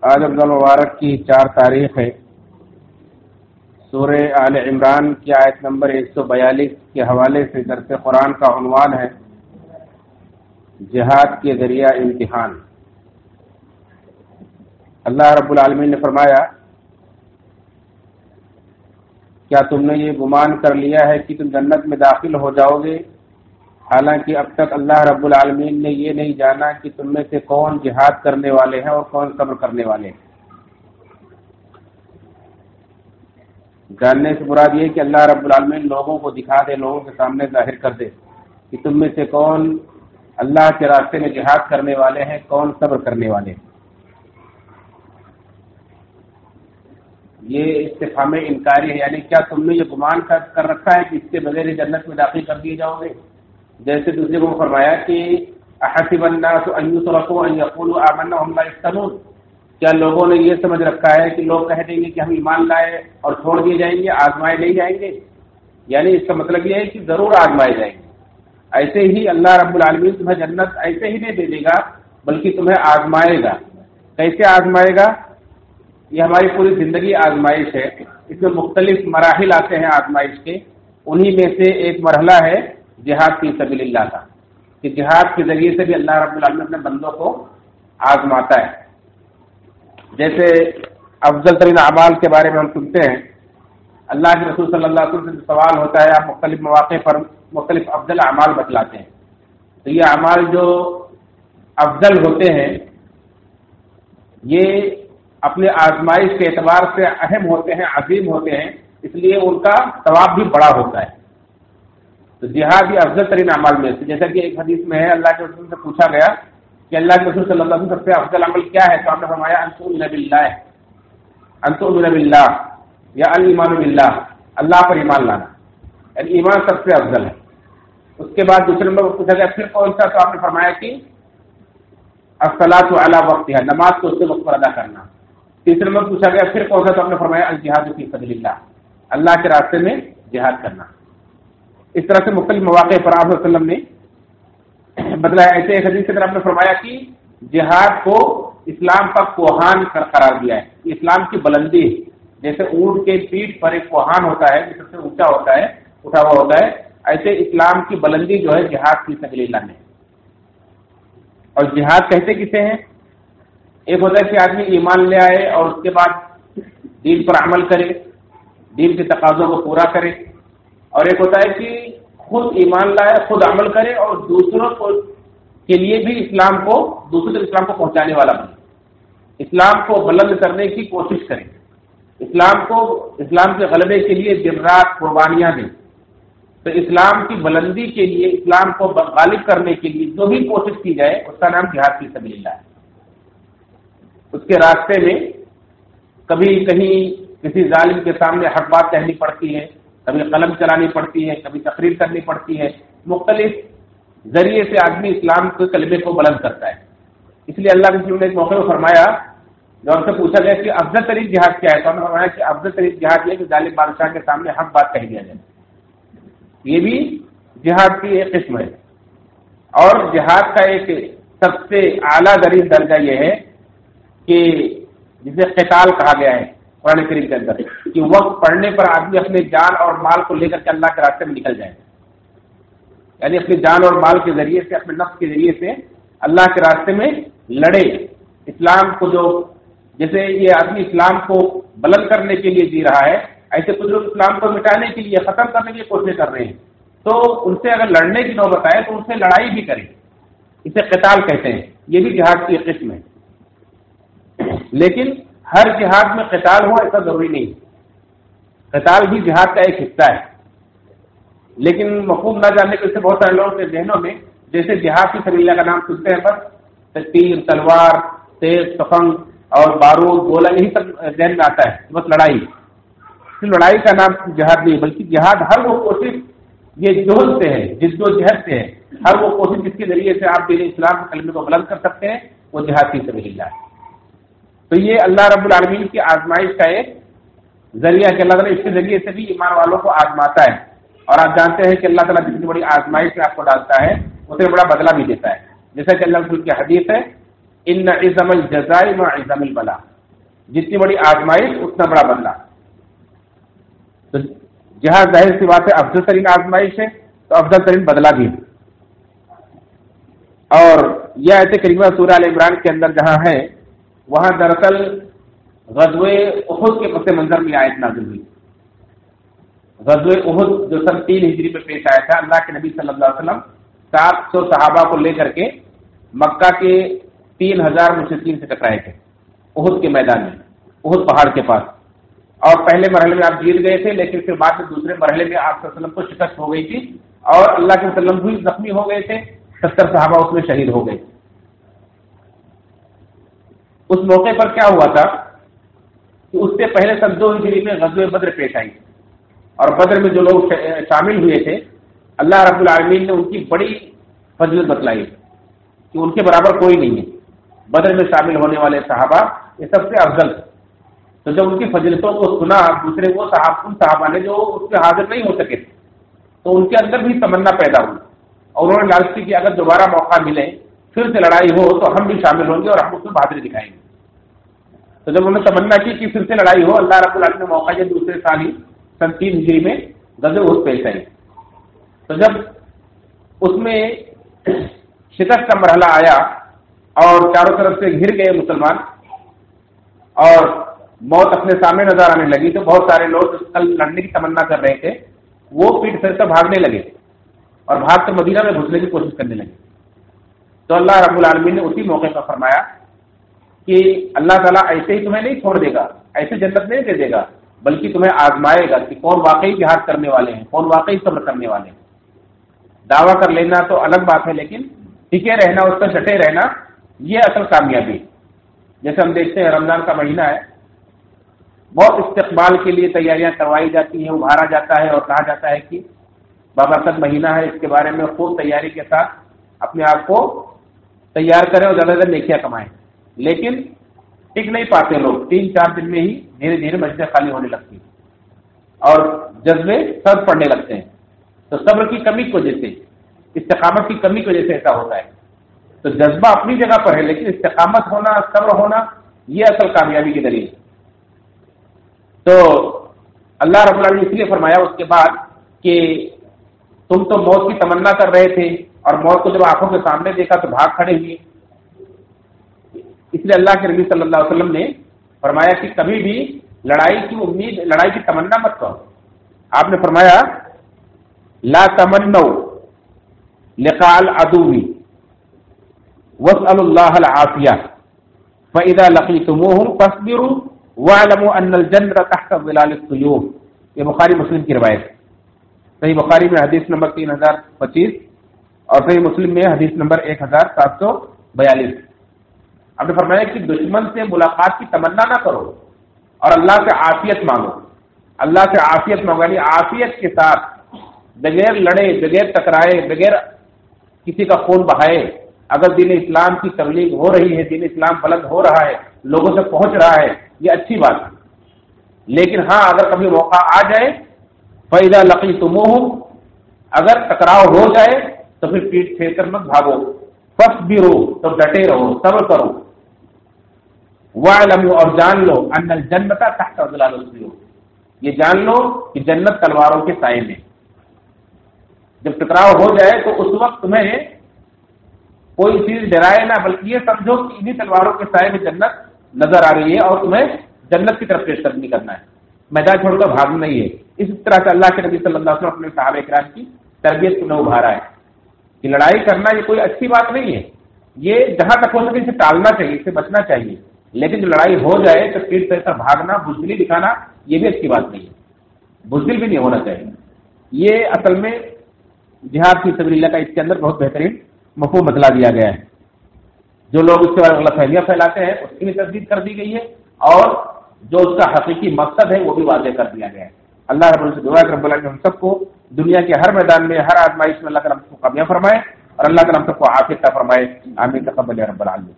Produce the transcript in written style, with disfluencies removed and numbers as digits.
آج رمضان مبارک کی 4 تاریخ ہے۔ سورہ آل عمران کی آیت نمبر 142 کے حوالے سے درس قرآن کا عنوان ہے جہاد کے ذریعہ امتحان۔ اللہ رب العالمین نے فرمایا، کیا تم نے یہ گمان کر لیا ہے کہ تم جنت میں داخل ہو جاؤ گے، حالانکہ اب تک اللہ رب العالمین نے یہ نہیں جانا کہ تم میں سے کون جہاد کرنے والے ہیں اور کون صبر کرنے والے ہیں۔ جاننے سے مراد یہ کہ اللہ رب العالمین لوگوں کو دکھا دے، لوگوں کے سامنے ظاہر کر دے کہ تم میں سے کون اللہ کے راستے میں جہاد کرنے والے ہیں، کون صبر کرنے والے ہیں۔ یہ استفہام انکاری ہے، یعنی کیا تم نے یہ گمان کر رکھا ہے کہ اس کے بغیر جنت میں داخل کر دیے جاؤ گے؟ جیسے دوسرے کو فرمایا کہ احسب الناس ان یترکوا ان یقولوا آمنا وهم لا یفتنون، کیا لوگوں نے یہ سمجھ رکھا ہے کہ لوگ کہہ دیں گے کہ ہم ایمان لائے اور چھوڑ دیے جائیں گے، آزمائے نہیں جائیں گے؟ یعنی اس کا مطلب یہ ہے کہ ضرور آزمائے جائیں گے۔ ایسے ہی اللہ رب العالمین تمہیں جنت ایسے ہی نہیں دے دے گا، بلکہ تمہیں آزمائے گا۔ کیسے آزمائے گا؟ یہ ہماری پوری زندگی آزمائش ہے، اس میں مختلف مراحل آتے ہیں آزمائش کے، انہی میں سے ایک مرحلہ ہے جہاد فی سبیل اللہ کا، کہ جہاد کے ذریعے سے بھی اللہ رب العالمین اپنے بندوں کو آزماتا ہے۔ جیسے افضل ترین اعمال کے بارے میں ہم سنتے ہیں، اللہ کے رسول صلی اللہ علیہ وسلم سے سوال ہوتا ہے، آپ مختلف مواقع پر مختلف افضل اعمال بتلاتے ہیں، تو یہ اعمال جو افضل ہوتے ہیں یہ اپنے آزمائش کے اعتبار سے اہم ہوتے ہیں، عظیم ہوتے ہیں، اس لیے ان کا ثواب بھی بڑا ہوتا ہے۔ تو جہاد یہ افضل ترین اعمال میں سے، جیسا کہ ایک حدیث میں ہے، اللہ کے رسول سے پوچھا گیا کہ اللہ کے رسول صلی اللہ علیہ وسلم سب سے افضل عمل کیا ہے، تو آپ نے فرمایا ان تؤمن باللہ یا الایمان باللہ، اللہ پر ایمان لانا، یعنی ایمان سب سے افضل ہے۔ اس کے بعد دوسرے نمبر پر پوچھا گیا پھر کون سا، تو آپ نے فرمایا کہ الصلاۃ علی وقتها، نماز کو اس کے وقت پر ادا کرنا۔ تیسرے نمبر پوچھا گیا پھر کون سا، تو آپ نے فرمایا الجہاد فی سبیل اللہ، اللہ کے راستے میں جہاد کرنا۔ اس طرح سے مختلف مواقع پر آپ صلی اللہ علیہ وسلم نے بدلایا۔ ایسے ایک حدیث کے اندر آپ نے فرمایا کہ جہاد کو اسلام کا کوہان قرار دیا ہے، اسلام کی بلندی ہے، جیسے اونٹ کے پیٹھ پر ایک کوہان ہوتا ہے جو سب سے اونچا ہوتا ہے، اٹھا ہوا ہوتا ہے، ایسے اسلام کی بلندی جو ہے جہاد فی سبیل اللہ میں۔ اور جہاد کہتے کسے ہیں؟ ایک ہوتا ہے کہ آدمی ایمان لے آئے اور اس کے بعد دین پر عمل کرے، دین کے تقاضوں کو پورا کرے، اور ایک ہوتا ہے کہ خود ایمان لائے، خود عمل کرے اور دوسروں کو کے لیے بھی دوسروں تک اسلام کو پہنچانے والا بنے، اسلام کو بلند کرنے کی کوشش کرے، اسلام کے غلبے کے لیے دن رات قربانیاں دیں۔ تو اسلام کی بلندی کے لیے، اسلام کو غالب کرنے کے لیے جو بھی کوشش کی جائے اس کا نام جہاد فی سبیل اللہ ہے۔ اس کے راستے میں کبھی کہیں کسی ظالم کے سامنے حق بات کہنی پڑتی ہے، کبھی قلم چلانی پڑتی ہے، کبھی تقریر کرنی پڑتی ہے، مختلف ذریعے سے آدمی اسلام کے کلمے کو بلند کرتا ہے۔ اس لیے اللہ کے رسول نے ایک موقع میں فرمایا، جب ان سے پوچھا گیا کہ افضل ترین جہاد کیا ہے، تو انہوں نے فرمایا کہ افضل ترین جہاد یہ کہ ظالم بادشاہ کے سامنے حق بات کہہ دیا جائے، یہ بھی جہاد کی ایک قسم ہے۔ اور جہاد کا ایک سب سے اعلیٰ ترین درجہ یہ ہے کہ جسے قتال کہا گیا ہے قرآن کریم کے اندر، کہ وقت پڑھنے پر آدمی اپنے جان اور مال کو لے کر کے اللہ کے راستے میں نکل جائے، یعنی اپنی جان اور مال کے ذریعے سے، اپنے نفس کے ذریعے سے اللہ کے راستے میں لڑے۔ اسلام کو جیسے یہ آدمی اسلام کو بلند کرنے کے لیے جی رہا ہے، ایسے کچھ لوگ اسلام کو مٹانے کے لیے، ختم کرنے کی کوشش کر رہے ہیں، تو ان سے اگر لڑنے کی نوبت آئے تو ان سے لڑائی بھی کریں، اسے قتال کہتے ہیں، یہ بھی جہاد کی ایک قسم ہے۔ لیکن ہر جہاد میں قتال ہو ایسا ضروری نہیں، قتال بھی جہاد کا ایک حصہ ہے، لیکن مفہوم نہ جاننے کے سے بہت سارے لوگوں کے ذہنوں میں جیسے جہاد فی سبیل اللہ کا نام سنتے ہیں بس تیر، تلوار، تیز تفنگ اور بارود، گولہ، یہی سب ذہن میں آتا ہے، بس لڑائی کا نام جہاد نہیں، بلکہ جہاد ہر وہ کوشش، یہ جہد سے ہے، جد و جہد سے ہے، ہر وہ کوشش جس کے ذریعے سے آپ دین اسلام کے کلمے کو بلند کر سکتے ہیں، وہ جہاد فی سبیل اللہ ہے۔ تو یہ اللہ رب العالمین کی آزمائش کا ایک ذریعہ کہ اللہ تعالیٰ اس کے ذریعے سے بھی ایمان والوں کو آزماتا ہے، اور آپ جانتے ہیں کہ اللہ تعالیٰ جتنی بڑی آزمائش میں آپ کو ڈالتا ہے اتنے بڑا بدلہ بھی دیتا ہے، جیسا کہ اللہ رسول کی حدیث ہے ان عظم الجزاء مع عظم البلاء، جتنی بڑی آزمائش اتنا بڑا بدلہ. تو جہاں ظاہر سی بات ہے افضل ترین آزمائش ہے تو افضل ترین بدلہ بھی ہے. اور یہ آیت کریمہ سورہ آل عمران کے اندر جہاں ہے وہاں دراصل غزوہ احد کے پس منظر میں آیت نازل ہوئی. غزوہ احد جو سن 3 ہجری میں پیش آیا تھا، اللہ کے نبی صلی اللہ علیہ وسلم 700 صحابہ کو لے کر کے مکہ کے 3000 مشرکین سے ٹکرائے تھے احد کے میدان میں، احد پہاڑ کے پاس. اور پہلے مرحلے میں آپ جیت گئے تھے، لیکن پھر بعد میں دوسرے مرحلے میں آپ صلی اللہ علیہ وسلم کو شکست ہو گئی تھی اور اللہ کے وسلم بھی زخمی ہو گئے تھے، 70 صحابہ اس میں شہید ہو گئے. اس موقع پر کیا ہوا تھا کہ اس سے پہلے سن 2 ہجری میں غزوہ بدر پیش آئی، اور بدر میں جو لوگ شامل ہوئے تھے اللہ رب العالمین نے ان کی بڑی فضیلت بتلائی کہ ان کے برابر کوئی نہیں ہے. بدر میں شامل ہونے والے صحابہ یہ سب سے افضل تھے. تو جب ان کی فضیلتوں کو سنا دوسرے وہ صحابہ نے جو اس میں حاضر نہیں ہو سکے تھے تو ان کے اندر بھی تمنا پیدا ہوئی اور انہوں نے لالچ کی کہ اگر دوبارہ موقع ملے پھر سے لڑائی ہو تو ہم بھی شامل ہوں گے اور ہم اس میں بہادری دکھائیں گے. تو جب انہوں نے تمنا کی کہ پھر سے لڑائی ہو، اللہ رب العالمین نے موقع دیا دوسرے سال ہی سن 3 ہجری میں غزوہ احد پیش آئی. تو جب اس میں شکست کا مرحلہ آیا اور چاروں طرف سے گھر گئے مسلمان اور موت اپنے سامنے نظر آنے لگی تو بہت سارے لوگ کل لڑنے کی تمنا کر رہے تھے وہ پیٹ پھیر کر بھاگنے لگے اور بھاگ کر مدینہ میں گھسنے کی کوشش کرنے لگے. تو اللہ رب العالمین نے اسی موقع پر فرمایا کہ اللہ تعالیٰ ایسے ہی تمہیں نہیں چھوڑ دے گا، ایسے جنت نہیں دے دے گا، بلکہ تمہیں آزمائے گا کہ کون واقعی جہاد کرنے والے ہیں، کون واقعی صبر کرنے والے ہیں. دعویٰ کر لینا تو الگ بات ہے، لیکن ٹکے رہنا، اس پر ڈٹے رہنا، یہ اصل کامیابی. جیسے ہم دیکھتے ہیں رمضان کا مہینہ ہے، بہت استقبال کے لیے تیاریاں کروائی جاتی ہیں، ابھارا جاتا ہے اور کہا جاتا ہے کہ بابرکت مہینہ ہے، اس کے بارے میں خوب تیاری کے ساتھ اپنے آپ کو تیار کریں اور زیادہ زیادہ نیکیاں کمائیں. لیکن ٹک نہیں پاتے لوگ، 3-4 دن میں ہی دھیرے دھیرے مسجدیں خالی ہونے لگتی ہیں اور جذبے سر پڑنے لگتے ہیں. تو صبر کی کمی کی وجہ سے، استقامت کی کمی کی وجہ سے ایسا ہوتا ہے. تو جذبہ اپنی جگہ پر ہے لیکن استقامت ہونا، صبر ہونا، یہ اصل کامیابی کی دلیل ہے. تو اللہ رب العالمین نے اس لیے فرمایا اس کے بعد کہ تم تو موت کی تمنا کر رہے تھے اور موت کو جب آنکھوں کے سامنے دیکھا تو بھاگ کھڑے ہوئے. اس لیے اللہ کے نبی صلی اللہ علیہ وسلم نے فرمایا کہ کبھی بھی لڑائی کی امید، لڑائی کی تمنا مت کرو. آپ نے فرمایا لا تمنوا لقاء العدو واسألوا الله العافية فإذا لقيتموهم فاصبروا واعلموا أن الجنة تحت ظلال السيوف. یہ بخاری مسلم کی روایت ہے. صحیح بخاری میں حدیث نمبر 3025 اور صحیح مسلم میں حدیث نمبر 1742. آپ نے فرمایا کہ دشمن سے ملاقات کی تمنا نہ کرو اور اللہ سے عافیت مانگو. اللہ سے عافیت مانگو یعنی عافیت کے ساتھ، بغیر لڑے، بغیر ٹکرائے، بغیر کسی کا خون بہائے. اگر دین اسلام کی تبلیغ ہو رہی ہے، دین اسلام بلند ہو رہا ہے، لوگوں سے پہنچ رہا ہے، یہ اچھی بات ہے. لیکن ہاں اگر کبھی موقع آ جائے فَإِذَا لَقِيتُمُوهُمْ، اگر ٹکراؤ ہو جائے تو پھر پیٹ پھیر کر مت بھاگو. فَاصْبِرُوا، تو ڈٹے رہو، صبر کرو. وَاعْلَمُوا، اور جان لو أَنَّ الْجَنَّةَ تَحْتَ ظِلَالِ السُّيُوفِ، یہ جان لو کہ جنت تلواروں کے سائے میں. جب ٹکراؤ ہو جائے تو اس وقت تمہیں کوئی چیز ڈرائے نہ، بلکہ یہ سمجھو کہ انہی تلواروں کے سائے میں جنت نظر آ رہی ہے اور تمہیں جنت کی طرف پیش قدمی کرنا ہے، میدان چھوڑ کر بھاگنا نہیں ہے. اس طرح سے اللہ کے نبی صلی اللہ علیہ وسلم اپنے صحابہ کرام کی تربیت کو ابھارا ہے کہ لڑائی کرنا یہ کوئی اچھی بات نہیں ہے، یہ جہاں تک ہو سکے اسے ٹالنا چاہیے، اس سے بچنا چاہیے. لیکن جو لڑائی ہو جائے تو پیٹ پھیر کر بھاگنا، بزدلی دکھانا، یہ بھی اچھی بات نہیں ہے، بزدل بھی نہیں ہونا چاہیے. یہ اصل میں جہاد فی سبیل اللہ کا اس کے اندر بہت بہترین مفہوم بتلا دیا گیا ہے. جو لوگ اس کے بارے میں غلط فہمیاں پھیلاتے ہیں اس کی بھی تصدیق کر دی گئی ہے اور جو اس کا حقیقی مقصد ہے وہ بھی واضح کر دیا گیا ہے. اللہ رب العزت دعا رب العالمین ہم سب کو دنیا کے ہر میدان میں، ہر آزمائش میں اللہ تعالیٰ ہم کو کامیاب فرمائے اور اللہ تعالیٰ ہم سب کو عافیت عطا فرمائے. آمین. تقبل یا رب العالمین.